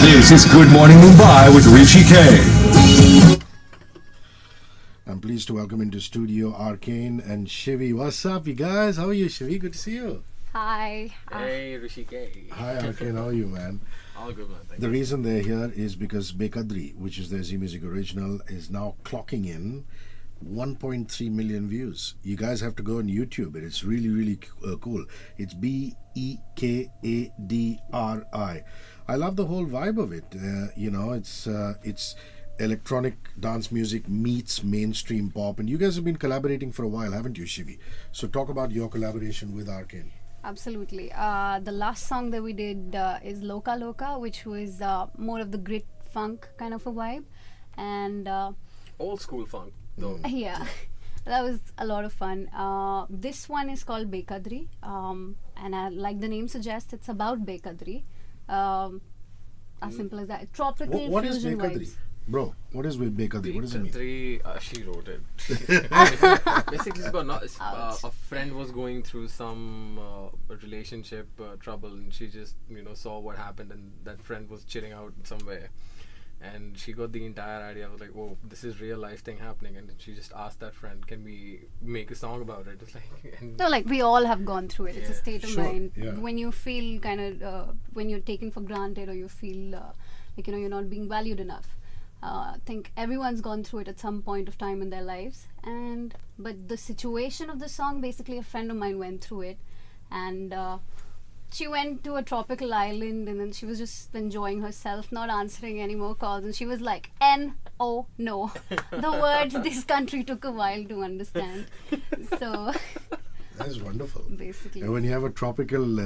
This is Good Morning Mumbai with Hrishi K. I'm pleased to welcome into studio Arkane and Shivi. What's up, you guys? How are you, Shivi? Good to see you. Hi. Hey, Hrishi K. Hi, Arkane. How are you, man? All good, man. Thank The you. reason they're here is because Bekadri, which is their Z Music original, is now clocking in 1.3 million views. You guys have to go on YouTube. It's really, really cool. It's Bekadri. I love the whole vibe of it. It's electronic dance music meets mainstream pop, and you guys have been collaborating for a while, haven't you, Shivi? So talk about your collaboration with Arkane. Absolutely. The last song that we did is Loca, which was more of the grit funk kind of a vibe. And Old school funk, though. yeah, that was a lot of fun. This one is called Bekadri. And like the name suggests, it's about Bekadri. As simple as that. Tropical What is fusion Bekadri? vibes. Bro, what is Bekadri? What does it mean? Bekadri, she wrote it. Basically, it's got a friend was going through some relationship trouble, and she just saw what happened, and that friend was chilling out somewhere, and she got the entire idea. I was like, "Whoa, this is real life thing happening," and then she just asked that friend, "Can we make a song about it?" It's like, No, like we all have gone through it. It's a Yeah. state of Sure, mind. yeah. When you feel kind of, when you're taken for granted, or you feel like you're not being valued enough. I think everyone's gone through it at some point of time in their lives. But the situation of the song, basically, a friend of mine went through it, and she went to a tropical island, and then she was just enjoying herself, not answering any more calls, and she was like, "N-O, no." The words this country took a while to understand. So That's wonderful. basically, And when you have a tropical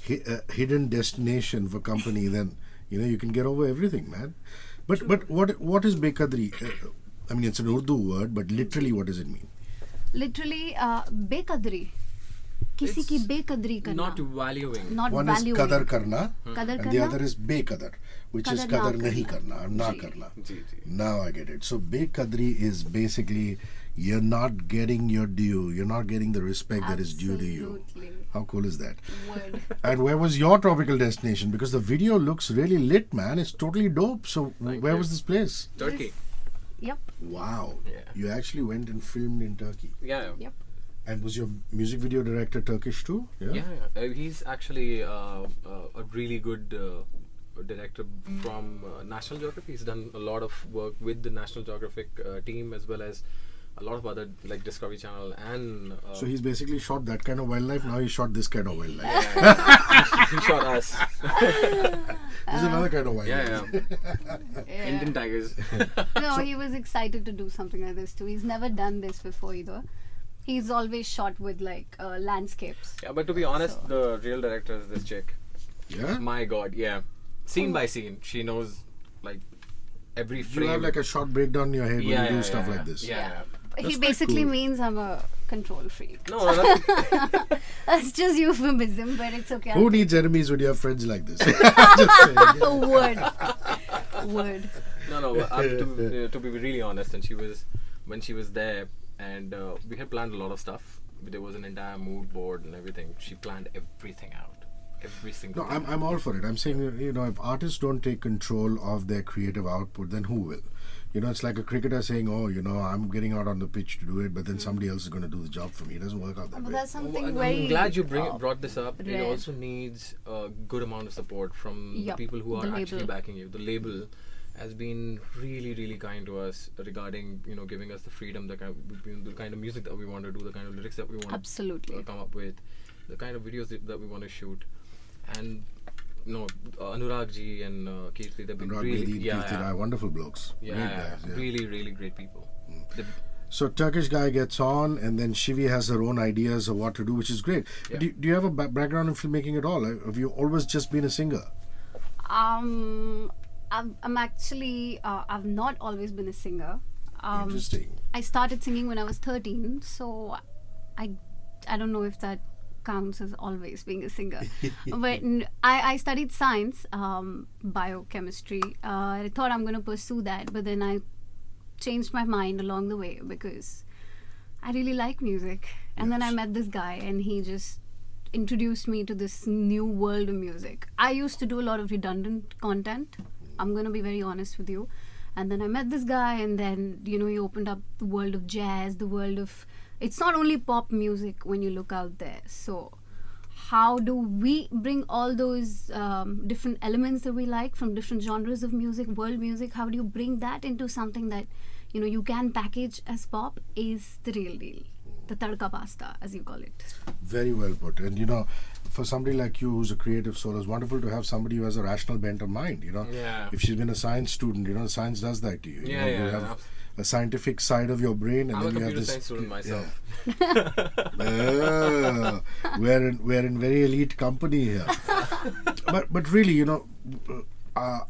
hidden destination for company, then you can get over everything, man. But what is Bekadri? I mean, it's an Urdu word, but literally, what does it mean? literally, Bekadri. Kisi ki It's bekadri karna. not valuing. Not One valuing. is kadar karna, Qadar and karna. the other is bekadar, which is Qadar na kadar nahi karna. karna, or na Ji. karna. Ji, ji. Now I get it. So Bekadri is basically you're not getting your due. You're not getting the respect that is due to you. Absolutely. How cool is that? Word. And where was your tropical destination? Because the video looks really lit, man. It's totally dope. So Thank where you. was this place? Turkey. Yep. Wow. Yeah. You actually went and filmed in Turkey. Yeah. Yep. And was your music video director Turkish too? Yeah. He's actually a really good director from National Geographic. He's done a lot of work with the National Geographic team, as well as a lot of other like Discovery Channel and. So he's basically shot that kind of wildlife. Now he shot this kind of wildlife. he shot us. This is another kind of wildlife. Yeah. Indian tigers. No, he was excited to do something like this too. He's never done this before either. He's always shot with like landscapes. Yeah, but to be honest, So- the real director is this chick. Yeah? My God, yeah. Scene by scene, she knows like every frame. You have like a short breakdown in your head when you do stuff like this. Yeah. He That's quite basically cool. means I'm a control freak. No, nothing. That's just euphemism, but it's okay. Who needs enemies when you have friends like this? Just saying. Word. No. To be really honest, and when she was there, and we had planned a lot of stuff. There was an entire mood board and everything. She planned everything out, every single. No, thing. I'm all for it. I'm saying, if artists don't take control of their creative output, then who will? It's like a cricketer saying, "Oh, I'm getting out on the pitch to do it," but then somebody else is going to do the job for me. It doesn't work out that But way. that's something I'm very. glad you brought this up. It rare. also needs a good amount of support from the Yup, people who the are actually label. backing you. The label has been really, really kind to us regarding giving us the freedom, the kind of music that we want to do, the kind of lyrics that we want Absolutely. to come up with, the kind of videos that we want to shoot, and Anurag ji and Kirti, they've been Anurag really Bedi, Kirti Rai, wonderful blokes. Great guys. Yeah. really, really great people. They- So Turkish guy gets on, and then Shivi has her own ideas of what to do, which is great. Yeah. Do you have a background in filmmaking at all? Have you always just been a singer? I'm actually. I've not always been a singer. Interesting. I started singing when I was 13, so I don't know if that counts as always being a singer. But I studied science, biochemistry. I thought I'm going to pursue that, but then I changed my mind along the way because I really like music. And then I met this guy, and he just introduced me to this new world of music. I used to do a lot of redundant content. I'm going to be very honest with you. And then I met this guy, and then, you know, he opened up the world of jazz, the world of... It's not only pop music when you look out there. So how do we bring all those different elements that we like from different genres of music, world music? How do you bring that into something that, you know, you can package as pop is the real deal. The tadka pasta, as you call it. Very well put. And, you know, for somebody like you who's a creative soul, it's wonderful to have somebody who has a rational bent of mind, you know. Yeah. If she's been a science student, you know, science does that to you. You Yeah, know, yeah, you have yeah. a scientific side of your brain, and I'm a then you have computer this... science student myself. We're in very elite company here. But really, you know,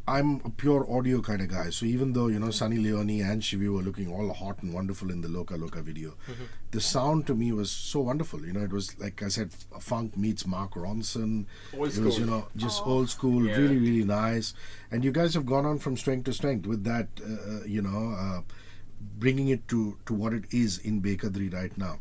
I'm a pure audio kind of guy. So even though, you know, Sunny Leone and Shivi were looking all hot and wonderful in the Loca video, the sound to me was so wonderful. You know, it was, like I said, funk meets Mark Ronson. Old It was, school. you know, just old school, Yeah. really, really nice. And you guys have gone on from strength to strength with that, you know, bringing it to what it is in Bekadri right now.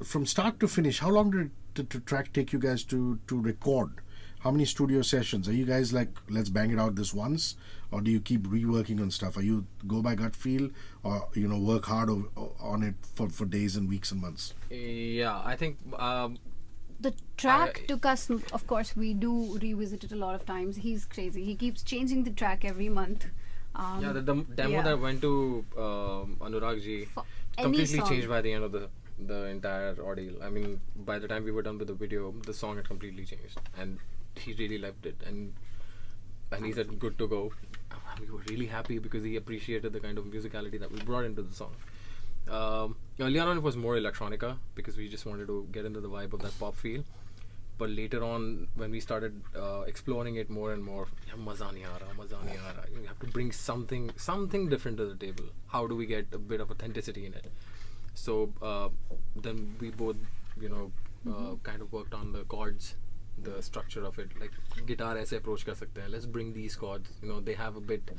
From start to finish, how long did the track take you guys to record? How many studio sessions? Are you guys like, let's bang it out this once? Or do you keep reworking on stuff? Are you go by gut feel? Or, you know, work hard on it for days and weeks and months? Yeah, I think The track took us, of course, we do revisit it a lot of times. He's crazy. He keeps changing the track every month. yeah, the demo yeah. that went to Anurag ji For any completely song. changed by the end of the entire ordeal. I mean, by the time we were done with the video, the song had completely changed, and he really loved it, and he said good to go. We were really happy because he appreciated the kind of musicality that we brought into the song. Earlier on it was more electronica because we just wanted to get into the vibe of that pop feel, but later on when we started exploring it more and more, maza nahi aa raha, you have to bring something different to the table. How do we get a bit of authenticity in it? So then we both, you know, kind of worked on the chords, the structure of it. Like guitar aise approach kar sakte hain, let's bring these chords, you know, they have a bit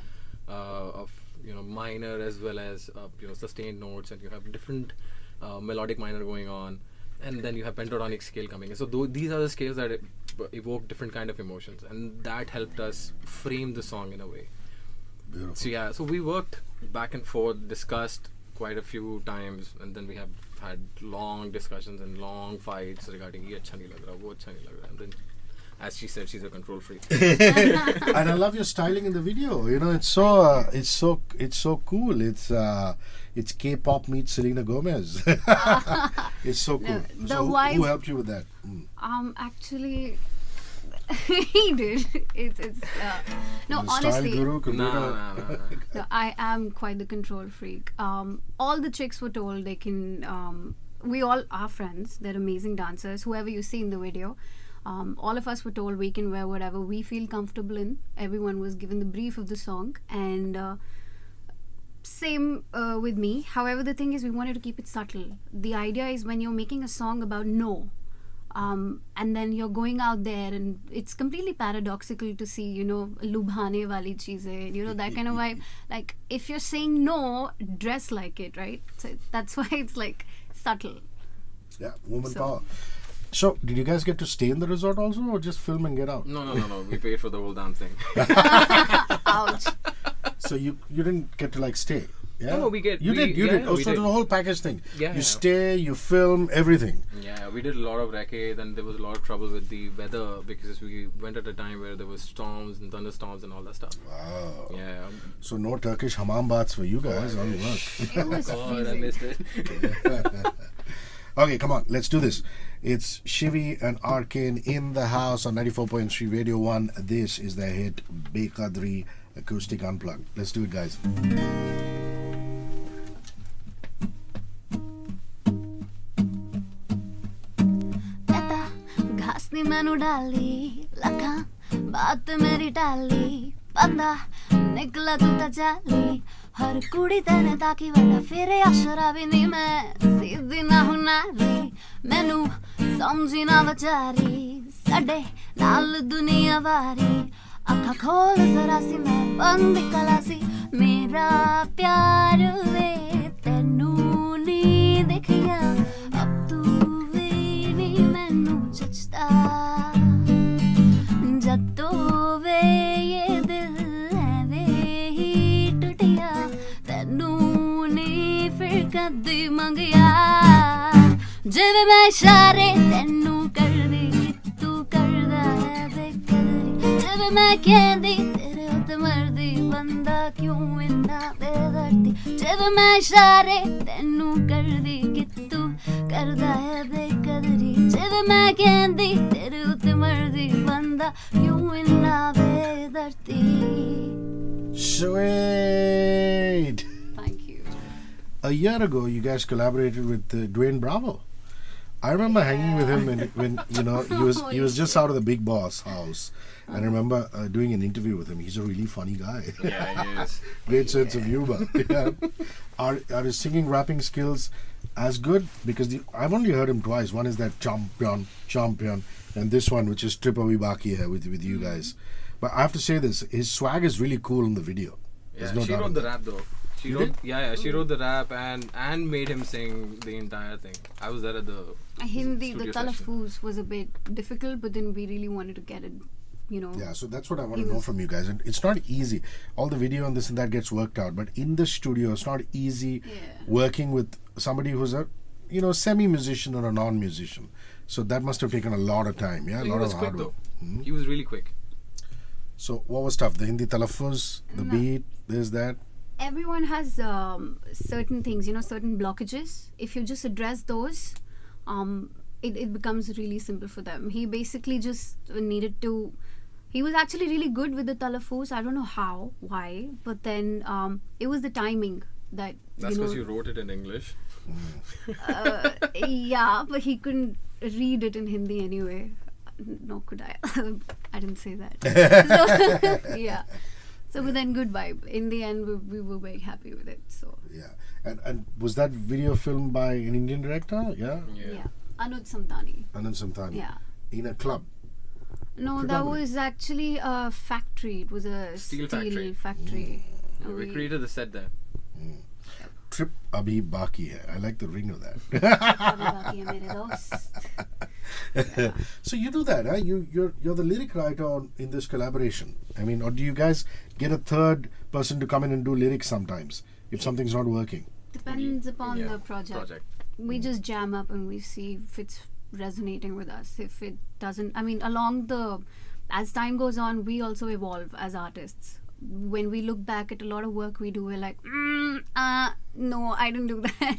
of, you know, minor as well as you know, sustained notes, and you have different melodic minor going on, and then you have pentatonic scale coming in. So these are the scales that evoke different kind of emotions, and that helped us frame the song in a way. Beautiful. So yeah, so we worked back and forth, discussed quite a few times, and then we have had long discussions and long fights regarding ye acha nahi lag raha, wo acha nahi lag raha. And then, as she said, she's a control freak. And I love your styling in the video. You know, it's so cool. It's K-pop meets Selena Gomez. It's so cool. The So vibe- who helped you with that? Actually, he did. It's no, The honestly. Style guru, computer. No. So I am quite the control freak. All the chicks were told they can. We all are friends. They're amazing dancers. Whoever you see in the video, all of us were told we can wear whatever we feel comfortable in. Everyone was given the brief of the song, and same with me. However, the thing is, we wanted to keep it subtle. The idea is when you're making a song about no. And then you're going out there, and it's completely paradoxical to see, you know, lubhane wali cheeze, you know, that kind of vibe. Like, if you're saying no, dress like it, right? So that's why it's like subtle. Yeah, woman So- power. So, did you guys get to stay in the resort also, or just film and get out? No. We paid for the whole damn thing. Ouch. So you didn't get to like stay. Yeah? No, we get- You we- did. You yeah, did. yeah, Oh, we so did. the whole package thing. Yeah, You yeah. stay, you film, everything. Yeah, we did a lot of recce. Then there was a lot of trouble with the weather because we went at a time where there was storms and thunderstorms and all that stuff. Wow. Yeah. So no Turkish hammam baths for you guys. All work. It was God, I freezing. missed it. Okay, come on, let's do this. It's Shivi and Arkane in the house on 94.3 Radio 1. This is their hit Bekadri Acoustic Unplugged. Let's do it, guys. Teta, घास ने मैनू डाली लखा बात मेरी टाली बंदा निकला तू ता जाली हर कुड़ी तेने ताकी वड़ा फिरे अशरा भी नहीं मैं सीधी ना हूं नारी मैनू समझी ना बचारी साडे नाल दुनिया वारी अखा खोल जरा सी मैं बंद कलासी मेरा प्यार वे तेनू नी देखिया अब तू भी नी मैनू ਵੇ ਇਹ ਦਿਲ ਐਵੇਂ ਹੀ ਟੁੱਟਿਆ ਤੈਨੂੰ ਨੀ ਫਿਰ ਕਦੇ ਮੰਗਿਆ ਜਿਵੇਂ ਮੈਂ ਇਸ਼ਾਰੇ ਤੈਨੂੰ ਕਰਦੀ ਤੂੰ ਕਰਦਾ ਹੈ ਬੇਕਦਰੀ ਜਿਵੇਂ ਮੈਂ ਕਹਿੰਦੀ ਤੇਰੇ ਉੱਤੇ ਮਰਦੀ ਬੰਦਾ ਕਿਉਂ ਇੰਨਾ ਬੇਦਰਦੀ ਜਿਵੇਂ ਮੈਂ ਇਸ਼ਾਰੇ ਤੈਨੂੰ ਕਰਦੀ ਕਿ ਤੂੰ ਕਰਦਾ ਹੈ ਬੇਕਦਰੀ ਜਿਵੇਂ ਮੈਂ ਕਹਿੰਦੀ ਤੇਰੇ ਉੱਤੇ ਮਰਦੀ ਬੰਦਾ ਕਿਉਂ ਇੰਨਾ ਬੇਦਰਦੀ Sweet. Thank you. A year ago, you guys collaborated with Dwayne Bravo. I remember hanging with him when you know he was just out of the Big Boss house, and I remember doing an interview with him. He's a really funny guy. Yeah, he is. Great sense of humor. Yeah. Are his singing, rapping skills as good? Because I've only heard him twice. One is that champion, and this one, which is Abhi Baaki here with you guys. But I have to say this: his swag is really cool in the video. There's Yeah, no she doubt wrote in the that. rap though. She You wrote, did? yeah, she wrote the rap and made him sing the entire thing. I was there at the Hindi, the studio session. Talafuz was a bit difficult, but then we really wanted to get it, you know. Yeah, so that's what I want to know from you guys. And it's not easy. All the video and this and that gets worked out. But in the studio, it's not easy Yeah. working with somebody who's a, semi-musician or a non-musician. So that must have taken a lot of time. Yeah, a He lot was of quick hard though. work. He was really quick. So what was tough? The Hindi talaffuz, the No. beat, there's that. Everyone has certain things, certain blockages. If you just address those, it becomes really simple for them. He basically just needed to. He was actually really good with the talafuz. I don't know how, why, but then it was the timing that. That's because you wrote it in English. Yeah, but he couldn't read it in Hindi anyway. No, could I? I didn't say that. So, yeah. So, but then good vibe. In the end, we were very happy with it. So, Yeah. And was that video filmed by an Indian director? Yeah? yeah. Anuj Samtani. Anand Samtani. Yeah. In a club. No, that Predominantly. was actually a factory. It was a Steel steel factory. factory. We created the set there. Trip Abhi Baaki hai. I like the ring of that. Baaki hai mere dost. So you do that, huh? You're the lyric writer in this collaboration. I mean, or do you guys get a third person to come in and do lyrics sometimes if something's not working? Depends upon Yeah, the project. We just jam up and we see if it's resonating with us. If it doesn't, I mean, as time goes on, we also evolve as artists. When we look back at a lot of work we do, we're like, no, I didn't do that.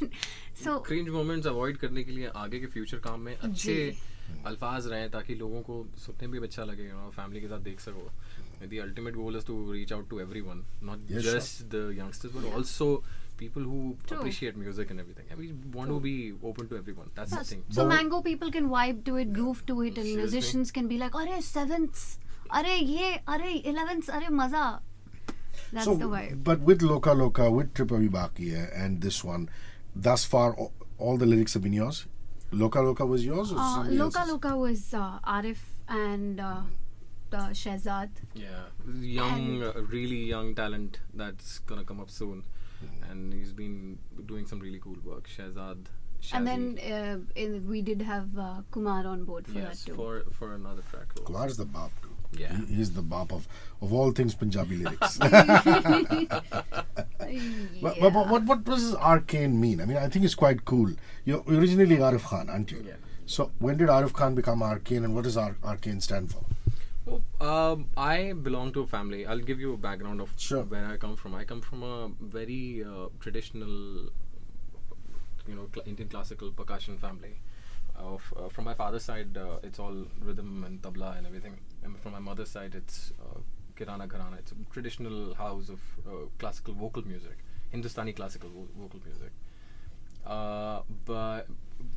So Cringe moments avoid करने के लिए आगे के future काम में अच्छे अल्फाज रहें ताकि लोगों को सुनने में भी अच्छा लगे और फैमिली के साथ देख सको. The ultimate goal is to reach out to everyone, not Yes, just the youngsters, but also people who True. appreciate music and everything. And we want to be open to everyone. That's the thing. So mango people can vibe to it, groove to it, and Seriously? musicians can be like, "Arey sevenths, arey ye, arey 11ths, arey maza." That's So, the vibe. but with Loca, with Trip Abhi Baaki and this one, thus far all the lyrics have been yours? Loca was yours or somebody else's? Loca was Arif and Shehzad. Yeah, young, really young talent that's gonna come up soon, and he's been doing some really cool work. Shehzad, And Shazzy. then we did have Kumar on board for yes, that too. for another track. Kumar's the bop too. Yeah. He's the bop of all things Punjabi lyrics. But what does Arkane mean? I mean, I think it's quite cool. You're originally Arif Khan, aren't you? Yeah. So when did Arif Khan become Arkane, and what does Arkane stand for? Well, I belong to a family. I'll give you a background of Sure. where I come from. I come from a very traditional, Indian classical percussion family. From my father's side, it's all rhythm and tabla and everything. And from my mother's side, it's kirana gharana. It's a traditional house of classical vocal music, Hindustani classical vocal music. But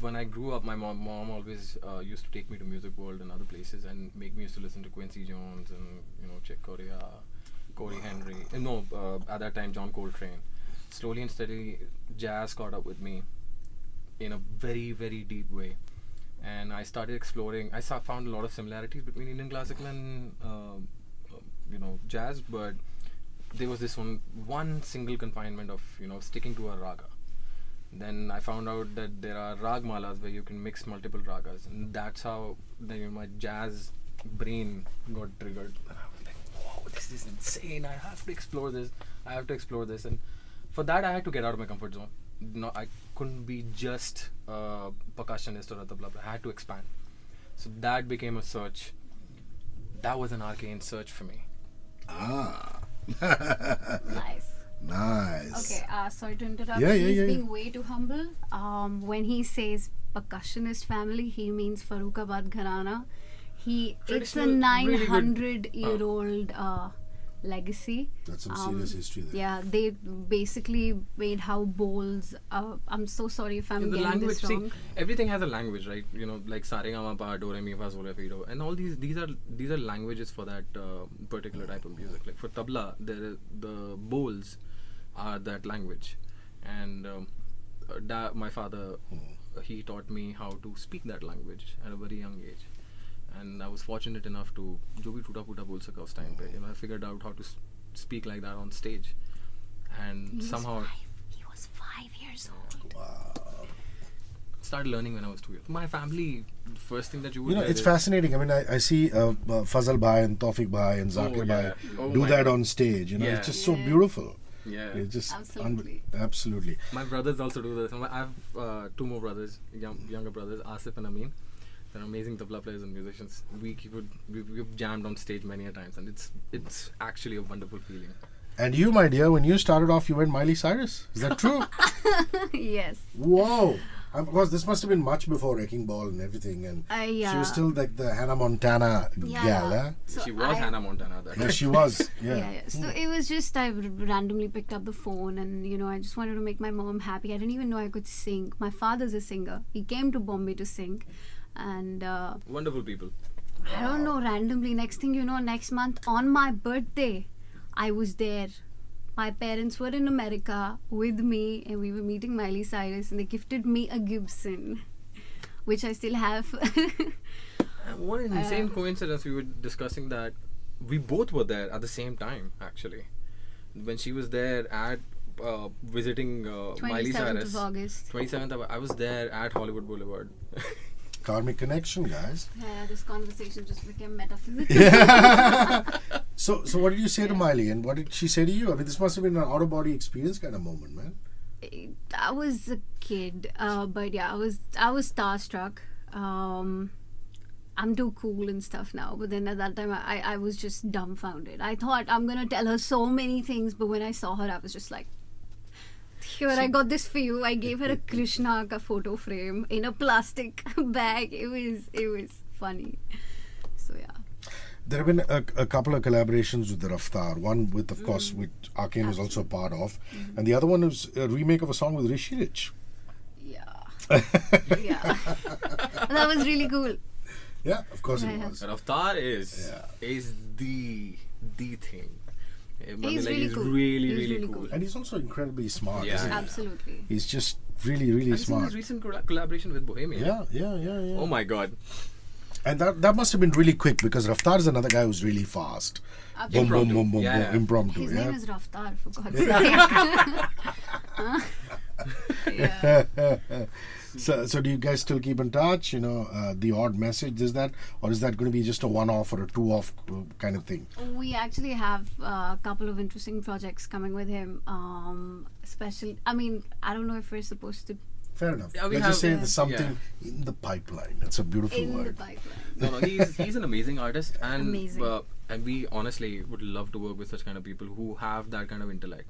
when I grew up, my mom always used to take me to Music World and other places and make me used to listen to Quincy Jones and Chick Corea, Corey Henry. At that time John Coltrane. Slowly and steadily, jazz caught up with me in a very, very deep way, and I started exploring. I found a lot of similarities between Indian classical and jazz, but there was this one single confinement of sticking to a raga. Then I found out that there are rag malas where you can mix multiple ragas, and that's how my jazz brain got triggered. And I was like, this is insane. I have to explore this. And for that, I had to get out of my comfort zone. No, I couldn't be just a percussionist or a tabla player. I had to expand. So that became a search. That was an Arkane search for me. Nice. Nice. Okay, sorry to interrupt. Yeah, He's yeah. being way too humble. When he says percussionist family, he means Farooqabad Gharana. It's a Traditional, really good- 900-year-old legacy. That's some serious history there. Yeah, they basically made how bowls. I'm so sorry if I'm In the getting language, this wrong. see, everything has a language, right? You know, like sa re ga ma pa, do re mi fa sol la ti do, and all these are languages for that particular type of music. Like for tabla, the bowls are that language, and my father he taught me how to speak that language at a very young age. And I was fortunate enough to जो भी टूटा फूटा बोल सका उस time पे, you know, I figured out how to speak like that on stage, and somehow He was 5 years old. started learning when I was 2 years. My family, the first thing that you would You know, get it's is- fascinating. I mean, I see Fazal Bhai and Tawfiq Bhai and Zakir yeah. Bhai Oh do my that God. on stage. You know, Yeah. it's just so Yeah. beautiful. Yeah. It's just Absolutely. absolutely. My brothers also do this. I have 2 more brothers, younger brothers, Asif and Amin. They're amazing tabla players and musicians. We've jammed on stage many a times, and it's actually a wonderful feeling. And you, my dear, when you started off, you went Miley Cyrus. Is that true? Yes. Whoa! Of course, this must have been much before Wrecking Ball and everything. And Yeah. she was still like the Hannah Montana gal, eh? So She was Hannah Montana at that Yeah, time. she was. Yeah, Yeah. yeah. So it was just I randomly picked up the phone and I just wanted to make my mom happy. I didn't even know I could sing. My father's a singer. He came to Bombay to sing, and Wonderful people. I don't know. Randomly, next thing you know, next month on my birthday, I was there. My parents were in America with me, and we were meeting Miley Cyrus, and they gifted me a Gibson, which I still have. What an insane coincidence. We were discussing that we both were there at the same time, actually. When she was there at visiting Miley 27th Cyrus. of August. 27th, I was there at Hollywood Boulevard. Karmic connection, guys. Yeah, this conversation just became metaphysical. So what did you say to Miley, and what did she say to you? I mean, this must have been an out-of-body experience kind of moment, man. I was a kid, but yeah, I was starstruck. I'm too cool and stuff now, but then at that time I was just dumbfounded. I thought I'm gonna tell her so many things, but when I saw her, I was just like, here, I got this for you. I gave her a Krishna ka photo frame in a plastic bag. It was funny. So yeah. There have been a couple of collaborations with the Raftar. One with, of course, which Arkane was also part of, and the other one is a remake of a song with Hrishi Rich. Yeah. Yeah. That was really cool. Yeah, of course Yeah. it was. Raftar is the thing. I mean, He's like, really he's cool. really, He's really really cool. cool. And he's also incredibly smart. Yeah. Isn't he? Absolutely. He's just really, really Have you seen smart. his recent collaboration with Bohemian? Yeah. Oh my god. And that must have been really quick because Raftar is another guy who's really fast. Boom, boom, boom, boom, Yeah, boom, yeah. impromptu. His Yeah. name is Raftar, for God's sake. Huh? Yeah. So do you guys still keep in touch? You know, the odd message is that, or is that going to be just a one-off or a two-off kind of thing? We actually have a couple of interesting projects coming with him. I mean, I don't know if we're supposed to Fair enough. Yeah, we Let's just say have- there's something in the pipeline. That's a beautiful in the word. pipeline. No, he's an amazing artist, and Amazing. And we honestly would love to work with such kind of people who have that kind of intellect.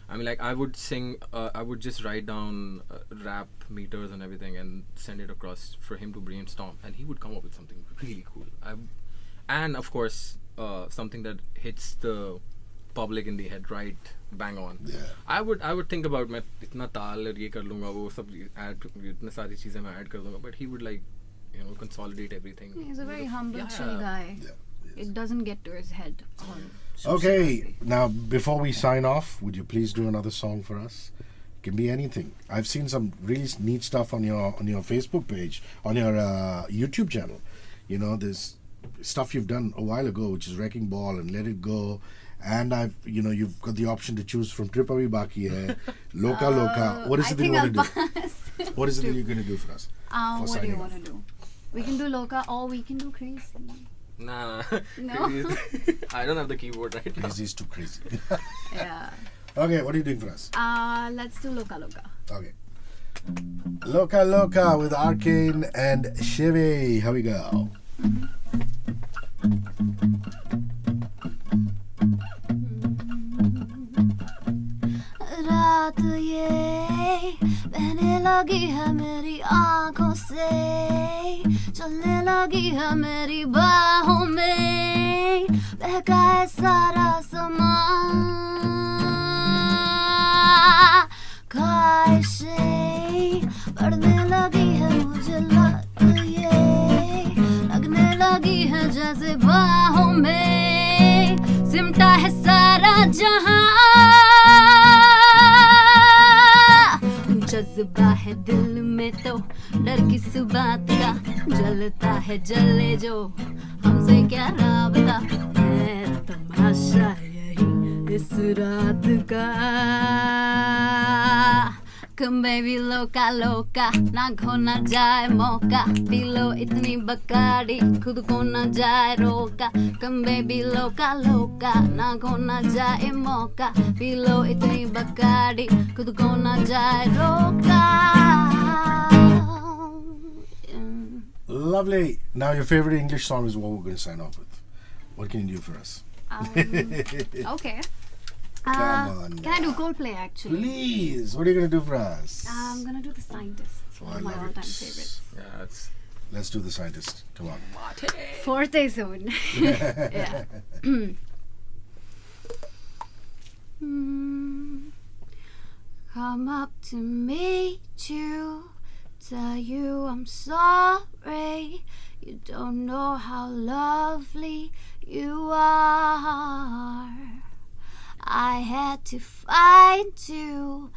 I mean, like I would sing, I would just write down rap meters and everything and send it across for him to brainstorm, and he would come up with something really cool. And of course, something that hits the public in the head right bang on. Yeah. I would think about मैं इतना ताल और ये कर लूँगा वो सब add इतने सारी चीजें मैं add कर दूँगा, but he would like consolidate everything. He's a very humble, Yeah. chill guy. Yeah. It doesn't get to his head. Okay, now before we sign off, would you please do another song for us? It can be anything. I've seen some really neat stuff on your Facebook page, on your YouTube channel. You know, there's stuff you've done a while ago, which is Wrecking Ball and Let It Go. And you've got the option to choose from Trip Abhi Baaki hai, Loca. What is it that you want to do? What is it that you're going to do for us? For What do signing you off? want to do? We can do Loca or we can do Crazy. Nah. No? I don't have the keyboard right now. He's too crazy. Yeah. Okay, what are you doing for us? Let's do Loca Loca. Okay. Loca Loca with Arkane and Shivi. Here we go. रात ये बहने लगी है मेरी आंखों से, चलने लगी है मेरी बाहों में, बहका है सारा समा, ख्वाहिशें बढ़ने लगी है मुझे लत ये, लगने लगी है जैसे बाहों में सिमटा है सारा जहां, जज्बा है दिल में तो डर किस बात का, जलता है जले जो हमसे क्या राबता, है तमाशा यही इस रात का। Come baby loca loca, ना खोना जाए मौका, पी लो इतनी बकाड़ी खुद को ना जाए रोका। Come baby loca loca, ना खोना जाए मौका, पी लो इतनी बकाड़ी खुद को ना जाए रोका। Lovely. Now your favorite English song is what we're going to sign off with. What can you do for us? Okay. Come on. Can I do Coldplay actually? Please. What are you going to do for us? I'm gonna do The Scientist, one of my love all-time it. favorites. Yeah, it's Let's do The Scientist. Come on. Forte zone. Yeah. Come up to meet you, tell you I'm sorry. You don't know how lovely you are. I had to find you,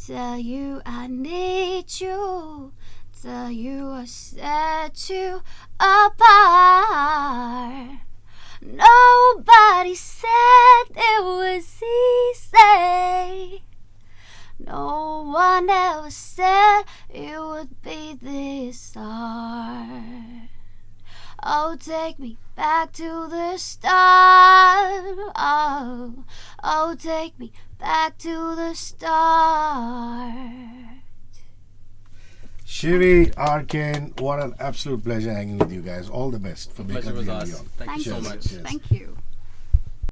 tell you I need you, tell you I set you apart. Nobody said it was easy. No one ever said it would be this hard. Oh, take me back to the start. Oh, take me back to the start. Shivi, Arkane, what an absolute pleasure hanging with you guys. All the best for pleasure Bekadri was and ours. beyond. Thank you so much. Yes. Thank you.